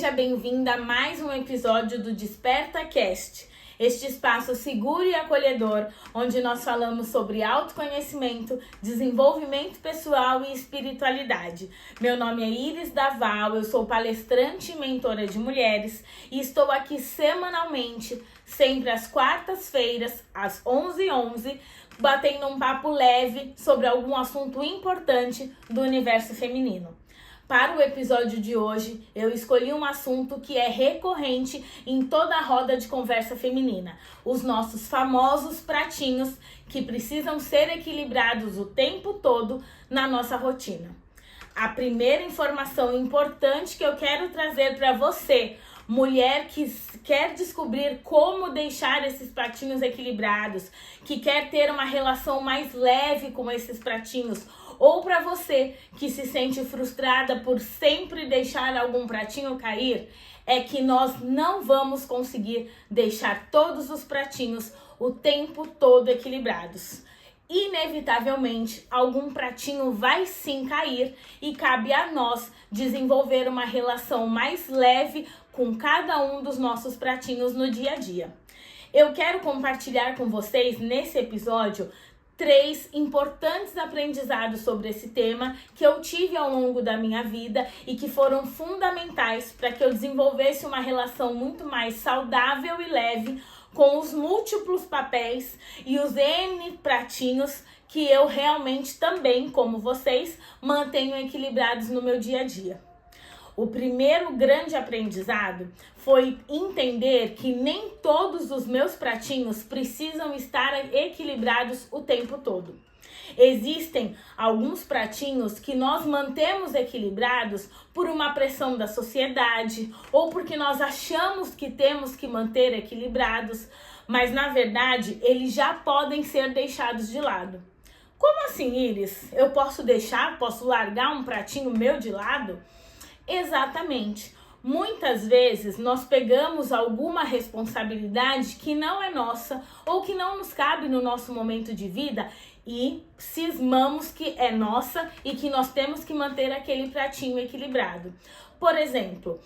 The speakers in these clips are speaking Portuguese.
Seja bem-vinda a mais um episódio do Desperta Cast, este espaço seguro e acolhedor, onde nós falamos sobre autoconhecimento, desenvolvimento pessoal e espiritualidade. Meu nome é Iris Daval, eu sou palestrante e mentora de mulheres e estou aqui semanalmente, sempre às quartas-feiras, às 11h11, batendo um papo leve sobre algum assunto importante do universo feminino. Para o episódio de hoje, eu escolhi um assunto que é recorrente em toda a roda de conversa feminina. Os nossos famosos pratinhos que precisam ser equilibrados o tempo todo na nossa rotina. A primeira informação importante que eu quero trazer para você, mulher que quer descobrir como deixar esses pratinhos equilibrados, que quer ter uma relação mais leve com esses pratinhos, ou para você que se sente frustrada por sempre deixar algum pratinho cair, é que nós não vamos conseguir deixar todos os pratinhos o tempo todo equilibrados. Inevitavelmente, algum pratinho vai sim cair e cabe a nós desenvolver uma relação mais leve com cada um dos nossos pratinhos no dia a dia. Eu quero compartilhar com vocês nesse episódio 3 importantes aprendizados sobre esse tema que eu tive ao longo da minha vida e que foram fundamentais para que eu desenvolvesse uma relação muito mais saudável e leve com os múltiplos papéis e os N pratinhos que eu realmente também, como vocês, mantenho equilibrados no meu dia a dia. O primeiro grande aprendizado foi entender que nem todos os meus pratinhos precisam estar equilibrados o tempo todo. Existem alguns pratinhos que nós mantemos equilibrados por uma pressão da sociedade ou porque nós achamos que temos que manter equilibrados, mas na verdade eles já podem ser deixados de lado. Como assim, Iris? Eu posso largar um pratinho meu de lado? Exatamente. Muitas vezes nós pegamos alguma responsabilidade que não é nossa ou que não nos cabe no nosso momento de vida e cismamos que é nossa e que nós temos que manter aquele pratinho equilibrado. Por exemplo,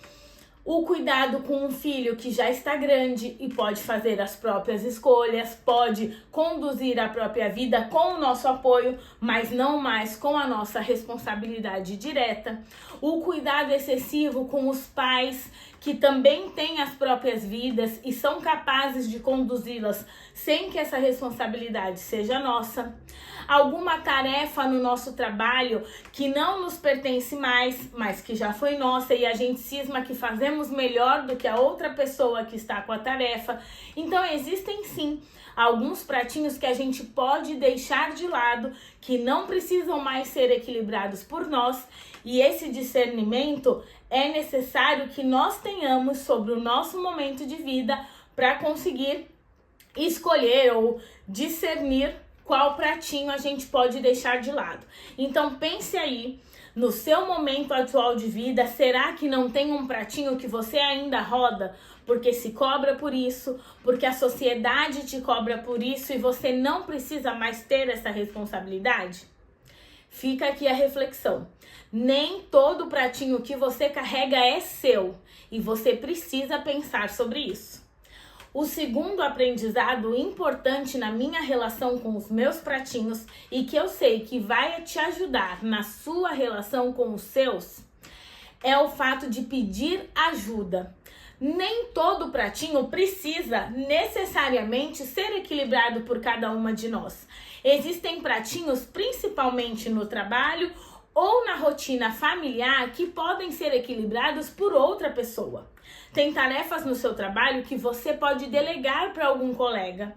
o cuidado com um filho que já está grande e pode fazer as próprias escolhas, pode conduzir a própria vida com o nosso apoio, mas não mais com a nossa responsabilidade direta. O cuidado excessivo com os pais que também têm as próprias vidas e são capazes de conduzi-las sem que essa responsabilidade seja nossa. Alguma tarefa no nosso trabalho que não nos pertence mais, mas que já foi nossa e a gente cisma que fazemos melhor do que a outra pessoa que está com a tarefa. Então existem sim alguns pratinhos que a gente pode deixar de lado, que não precisam mais ser equilibrados por nós, e esse discernimento é necessário que nós tenhamos sobre o nosso momento de vida para conseguir escolher ou discernir qual pratinho a gente pode deixar de lado. Então pense aí, no seu momento atual de vida, será que não tem um pratinho que você ainda roda porque se cobra por isso, porque a sociedade te cobra por isso e você não precisa mais ter essa responsabilidade? Fica aqui a reflexão. Nem todo pratinho que você carrega é seu e você precisa pensar sobre isso. O segundo aprendizado importante na minha relação com os meus pratinhos e que eu sei que vai te ajudar na sua relação com os seus é o fato de pedir ajuda. Nem todo pratinho precisa necessariamente ser equilibrado por cada uma de nós. Existem pratinhos, principalmente no trabalho ou na rotina familiar, que podem ser equilibrados por outra pessoa. Tem tarefas no seu trabalho que você pode delegar para algum colega.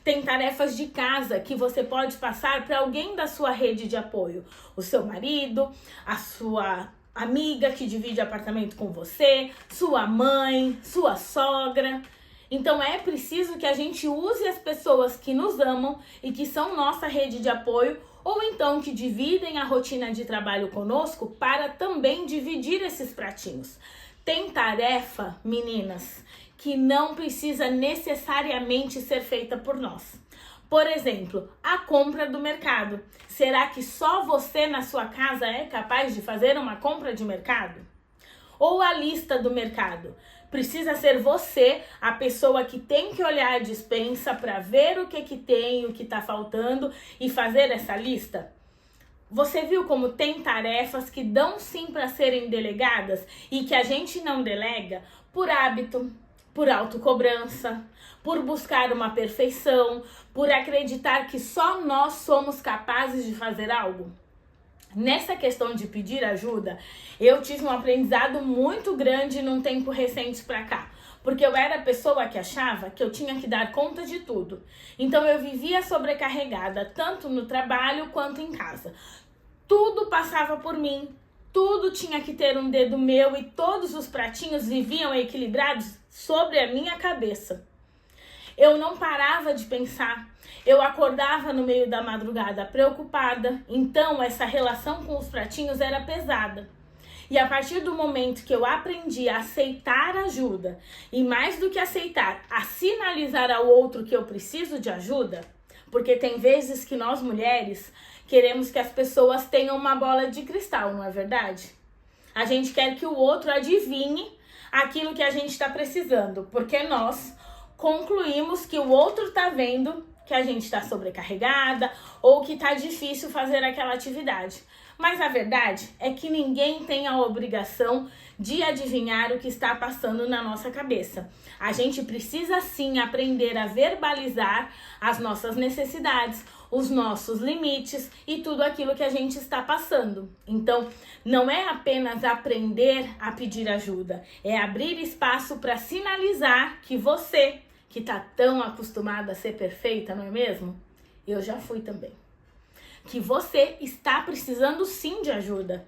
Tem tarefas de casa que você pode passar para alguém da sua rede de apoio. O seu marido, a sua amiga que divide apartamento com você, sua mãe, sua sogra. Então é preciso que a gente use as pessoas que nos amam e que são nossa rede de apoio, ou então que dividem a rotina de trabalho conosco para também dividir esses pratinhos. Tem tarefa, meninas, que não precisa necessariamente ser feita por nós. Por exemplo, a compra do mercado. Será que só você na sua casa é capaz de fazer uma compra de mercado? ou a lista do mercado. Precisa ser você a pessoa que tem que olhar a despensa para ver o que tem, o que está faltando e fazer essa lista? Você viu como tem tarefas que dão sim para serem delegadas e que a gente não delega por hábito, por autocobrança, por buscar uma perfeição, por acreditar que só nós somos capazes de fazer algo? Nessa questão de pedir ajuda, eu tive um aprendizado muito grande num tempo recente pra cá. Porque eu era a pessoa que achava que eu tinha que dar conta de tudo. Então eu vivia sobrecarregada, tanto no trabalho quanto em casa. Tudo passava por mim, tudo tinha que ter um dedo meu e todos os pratinhos viviam equilibrados sobre a minha cabeça. Eu não parava de pensar, eu acordava no meio da madrugada preocupada, então essa relação com os pratinhos era pesada. E a partir do momento que eu aprendi a aceitar ajuda, e mais do que aceitar, a sinalizar ao outro que eu preciso de ajuda, porque tem vezes que nós mulheres queremos que as pessoas tenham uma bola de cristal, não é verdade? A gente quer que o outro adivinhe aquilo que a gente está precisando, porque nós concluímos que o outro tá vendo que a gente está sobrecarregada ou que tá difícil fazer aquela atividade. Mas a verdade é que ninguém tem a obrigação de adivinhar o que está passando na nossa cabeça. A gente precisa sim aprender a verbalizar as nossas necessidades, os nossos limites e tudo aquilo que a gente está passando. Então, não é apenas aprender a pedir ajuda, é abrir espaço para sinalizar que você, que tá tão acostumada a ser perfeita, não é mesmo? Eu já fui também. Que você está precisando sim de ajuda.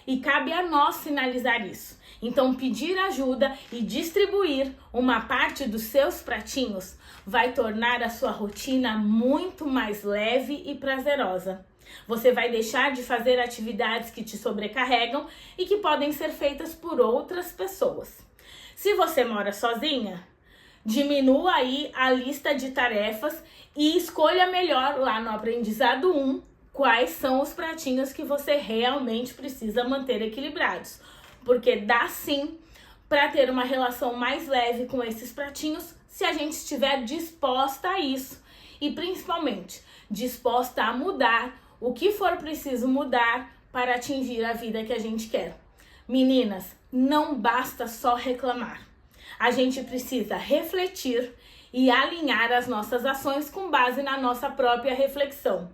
E cabe a nós sinalizar isso. Então, pedir ajuda e distribuir uma parte dos seus pratinhos vai tornar a sua rotina muito mais leve e prazerosa. Você vai deixar de fazer atividades que te sobrecarregam e que podem ser feitas por outras pessoas. Se você mora sozinha, diminua aí a lista de tarefas e escolha melhor lá no aprendizado 1 quais são os pratinhos que você realmente precisa manter equilibrados. Porque dá sim para ter uma relação mais leve com esses pratinhos se a gente estiver disposta a isso. E principalmente disposta a mudar o que for preciso mudar para atingir a vida que a gente quer. Meninas, não basta só reclamar. A gente precisa refletir e alinhar as nossas ações com base na nossa própria reflexão.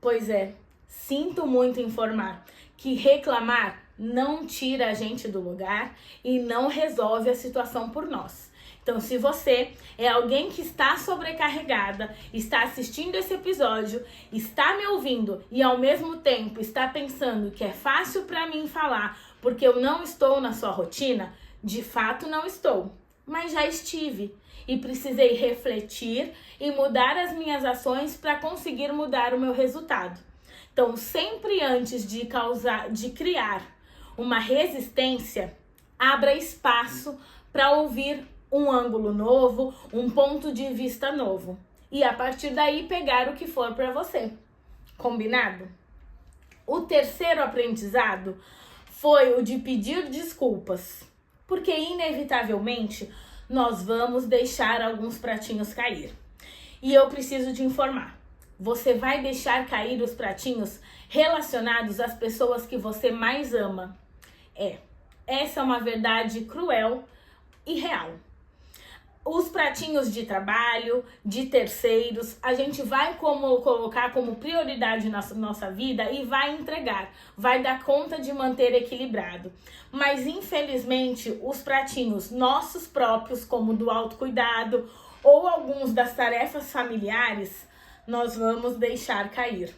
Pois é, sinto muito informar que reclamar não tira a gente do lugar e não resolve a situação por nós. Então, se você é alguém que está sobrecarregada, está assistindo esse episódio, está me ouvindo e ao mesmo tempo está pensando que é fácil para mim falar porque eu não estou na sua rotina, de fato não estou, mas já estive e precisei refletir e mudar as minhas ações para conseguir mudar o meu resultado. Então, sempre antes de criar uma resistência, abra espaço para ouvir um ângulo novo, um ponto de vista novo e a partir daí pegar o que for para você. Combinado? O terceiro aprendizado foi o de pedir desculpas. Porque inevitavelmente nós vamos deixar alguns pratinhos cair. E eu preciso te informar, você vai deixar cair os pratinhos relacionados às pessoas que você mais ama. Essa é uma verdade cruel e real. Os pratinhos de trabalho, de terceiros, a gente vai colocar como prioridade na nossa vida e vai entregar, vai dar conta de manter equilibrado. Mas infelizmente os pratinhos nossos próprios, como do autocuidado ou alguns das tarefas familiares, nós vamos deixar cair.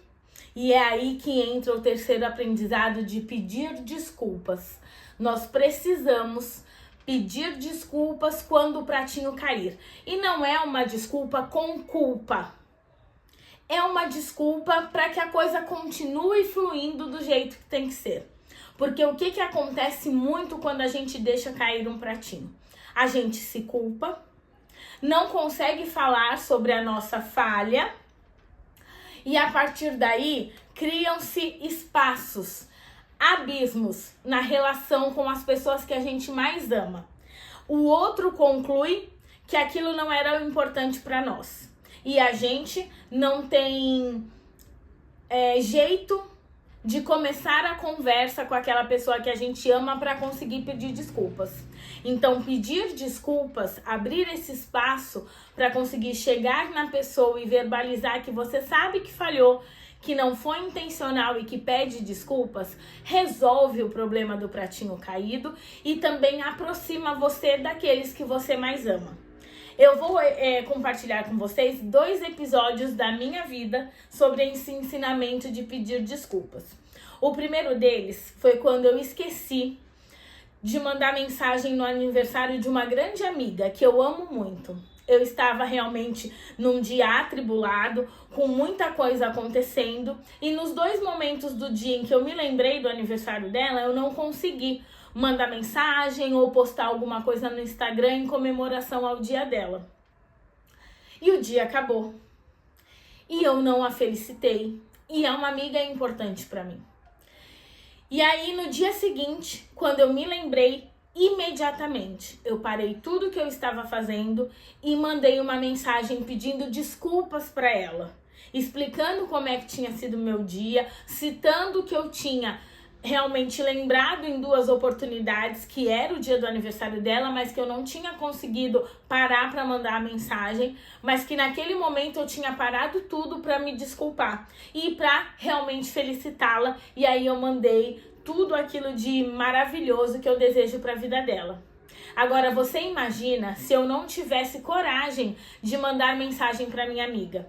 E é aí que entra o terceiro aprendizado de pedir desculpas. Nós precisamos pedir desculpas quando o pratinho cair. E não é uma desculpa com culpa. É uma desculpa para que a coisa continue fluindo do jeito que tem que ser. Porque o que acontece muito quando a gente deixa cair um pratinho? A gente se culpa, não consegue falar sobre a nossa falha e a partir daí criam-se espaços abismos na relação com as pessoas que a gente mais ama. O outro conclui que aquilo não era importante para nós. E a gente não tem jeito de começar a conversa com aquela pessoa que a gente ama para conseguir pedir desculpas. Então, pedir desculpas, abrir esse espaço para conseguir chegar na pessoa e verbalizar que você sabe que falhou, que não foi intencional e que pede desculpas, resolve o problema do pratinho caído e também aproxima você daqueles que você mais ama. Eu vou compartilhar com vocês 2 episódios da minha vida sobre esse ensinamento de pedir desculpas. O primeiro deles foi quando eu esqueci de mandar mensagem no aniversário de uma grande amiga que eu amo muito. Eu estava realmente num dia atribulado, com muita coisa acontecendo, e nos 2 momentos do dia em que eu me lembrei do aniversário dela, eu não consegui mandar mensagem ou postar alguma coisa no Instagram em comemoração ao dia dela. E o dia acabou. E eu não a felicitei. E é uma amiga importante para mim. E aí, no dia seguinte, quando eu me lembrei, imediatamente eu parei tudo que eu estava fazendo e mandei uma mensagem pedindo desculpas para ela, explicando como é que tinha sido o meu dia, citando que eu tinha realmente lembrado em 2 oportunidades que era o dia do aniversário dela, mas que eu não tinha conseguido parar para mandar a mensagem, mas que naquele momento eu tinha parado tudo para me desculpar e para realmente felicitá-la. E aí eu mandei tudo aquilo de maravilhoso que eu desejo para a vida dela. Agora, você imagina se eu não tivesse coragem de mandar mensagem para minha amiga?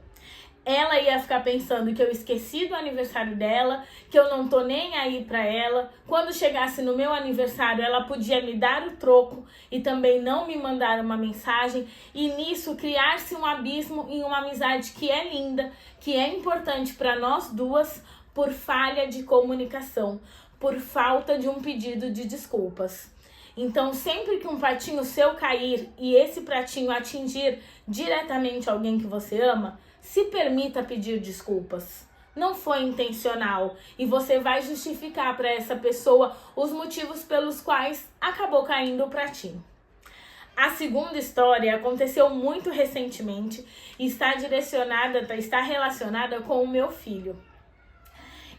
Ela ia ficar pensando que eu esqueci do aniversário dela, que eu não tô nem aí pra ela. Quando chegasse no meu aniversário, ela podia me dar o troco e também não me mandar uma mensagem. E nisso criar-se um abismo em uma amizade que é linda, que é importante para nós duas, por falha de comunicação, por falta de um pedido de desculpas. Então, sempre que um pratinho seu cair e esse pratinho atingir diretamente alguém que você ama, se permita pedir desculpas. Não foi intencional e você vai justificar para essa pessoa os motivos pelos quais acabou caindo o pratinho. A segunda história aconteceu muito recentemente e está relacionada com o meu filho.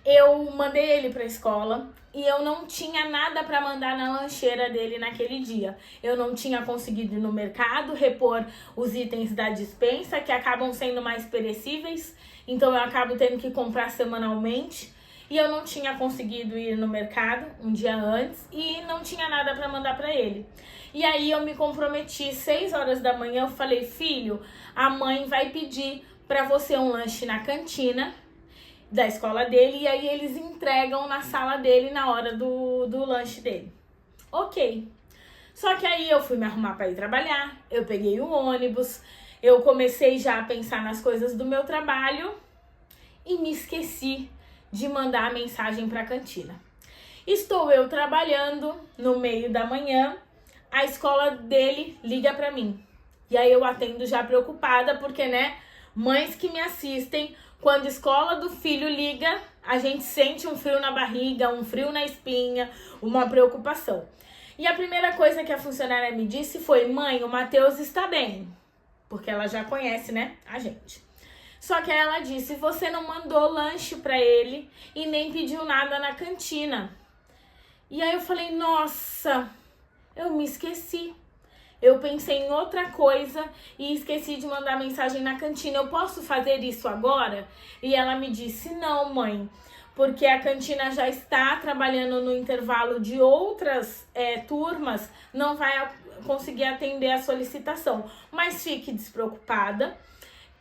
Eu mandei ele para a escola e eu não tinha nada para mandar na lancheira dele naquele dia. Eu não tinha conseguido ir no mercado repor os itens da despensa, que acabam sendo mais perecíveis, então eu acabo tendo que comprar semanalmente. E eu não tinha conseguido ir no mercado um dia antes e não tinha nada para mandar para ele. E aí eu me comprometi, 6 horas da manhã, eu falei: filho, a mãe vai pedir para você um lanche na cantina da escola dele, e aí eles entregam na sala dele na hora do lanche dele. Ok. Só que aí eu fui me arrumar para ir trabalhar, eu peguei o ônibus, eu comecei já a pensar nas coisas do meu trabalho e me esqueci de mandar a mensagem para a cantina. Estou eu trabalhando no meio da manhã, a escola dele liga para mim. E aí eu atendo já preocupada, porque, né, mães que me assistem, quando a escola do filho liga, a gente sente um frio na barriga, um frio na espinha, uma preocupação. E a primeira coisa que a funcionária me disse foi: mãe, o Matheus está bem. Porque ela já conhece, né, a gente. Só que ela disse: você não mandou lanche para ele e nem pediu nada na cantina. E aí eu falei: nossa, eu me esqueci. Eu pensei em outra coisa e esqueci de mandar mensagem na cantina. Eu posso fazer isso agora? E ela me disse: não, mãe, porque a cantina já está trabalhando no intervalo de outras turmas, não vai conseguir atender a solicitação. Mas fique despreocupada,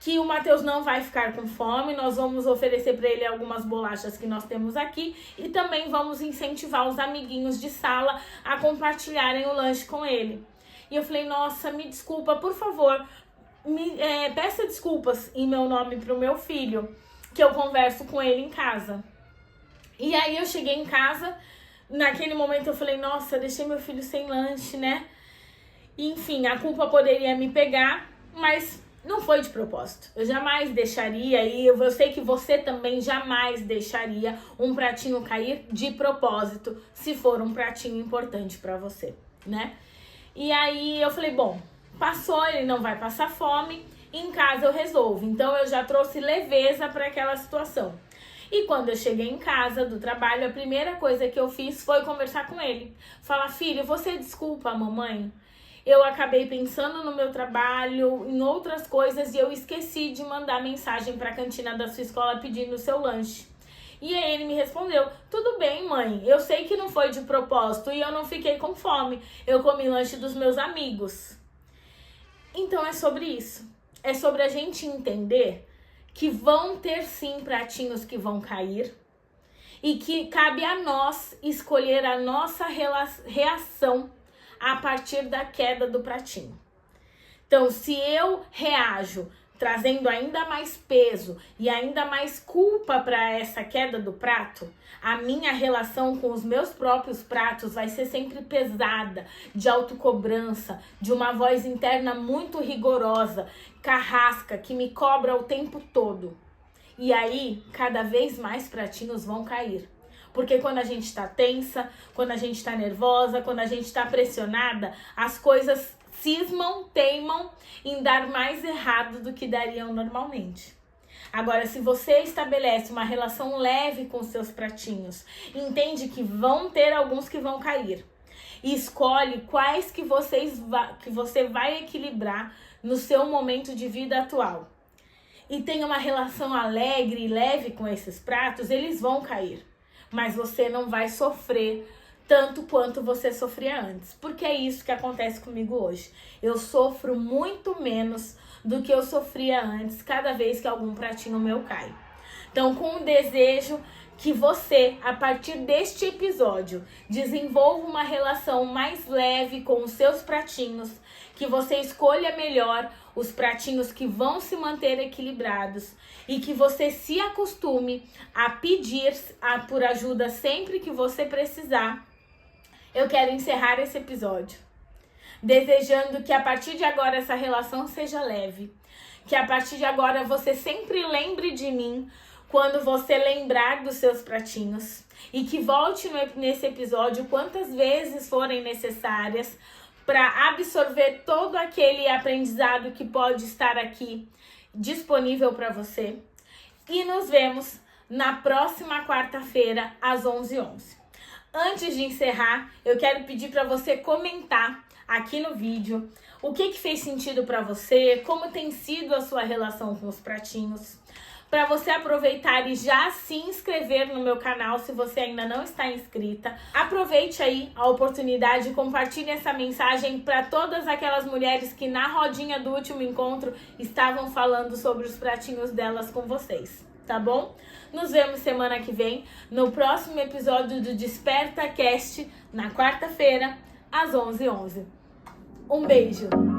que o Matheus não vai ficar com fome, nós vamos oferecer para ele algumas bolachas que nós temos aqui e também vamos incentivar os amiguinhos de sala a compartilharem o lanche com ele. E eu falei: nossa, me desculpa, por favor, peça desculpas em meu nome pro meu filho, que eu converso com ele em casa. E aí eu cheguei em casa, naquele momento eu falei: nossa, deixei meu filho sem lanche, né? Enfim, a culpa poderia me pegar, mas não foi de propósito. Eu jamais deixaria, e eu sei que você também jamais deixaria um pratinho cair de propósito, se for um pratinho importante pra você, né? E aí eu falei, bom, passou, ele não vai passar fome, em casa eu resolvo. Então eu já trouxe leveza para aquela situação. E quando eu cheguei em casa do trabalho, a primeira coisa que eu fiz foi conversar com ele. Falar, filho, você desculpa a mamãe? Eu acabei pensando no meu trabalho, em outras coisas, e eu esqueci de mandar mensagem para a cantina da sua escola pedindo o seu lanche. E aí ele me respondeu, tudo bem, mãe, eu sei que não foi de propósito e eu não fiquei com fome. Eu comi lanche dos meus amigos. Então é sobre isso. É sobre a gente entender que vão ter sim pratinhos que vão cair e que cabe a nós escolher a nossa reação a partir da queda do pratinho. Então, se eu reajo trazendo ainda mais peso e ainda mais culpa para essa queda do prato, a minha relação com os meus próprios pratos vai ser sempre pesada, de autocobrança, de uma voz interna muito rigorosa, carrasca, que me cobra o tempo todo. E aí, cada vez mais pratinhos vão cair. Porque quando a gente tá tensa, quando a gente tá nervosa, quando a gente tá pressionada, as coisas cismam, teimam em dar mais errado do que dariam normalmente. Agora, se você estabelece uma relação leve com seus pratinhos, entende que vão ter alguns que vão cair, e escolhe quais que você vai equilibrar no seu momento de vida atual, e tem uma relação alegre e leve com esses pratos, eles vão cair. Mas você não vai sofrer tanto quanto você sofria antes. Porque é isso que acontece comigo hoje. Eu sofro muito menos do que eu sofria antes, cada vez que algum pratinho meu cai. Então, com o desejo que você, a partir deste episódio, desenvolva uma relação mais leve com os seus pratinhos, que você escolha melhor os pratinhos que vão se manter equilibrados e que você se acostume a pedir por ajuda sempre que você precisar. Eu quero encerrar esse episódio desejando que a partir de agora essa relação seja leve, que a partir de agora você sempre lembre de mim quando você lembrar dos seus pratinhos e que volte nesse episódio quantas vezes forem necessárias para absorver todo aquele aprendizado que pode estar aqui disponível para você. E nos vemos na próxima quarta-feira, às 11h11. Antes de encerrar, eu quero pedir para você comentar aqui no vídeo o que fez sentido para você, como tem sido a sua relação com os pratinhos, para você aproveitar e já se inscrever no meu canal se você ainda não está inscrita. Aproveite aí a oportunidade e compartilhe essa mensagem para todas aquelas mulheres que na rodinha do último encontro estavam falando sobre os pratinhos delas com vocês, tá bom? Nos vemos semana que vem no próximo episódio do Desperta Cast, na quarta-feira, às 11h11. Um beijo!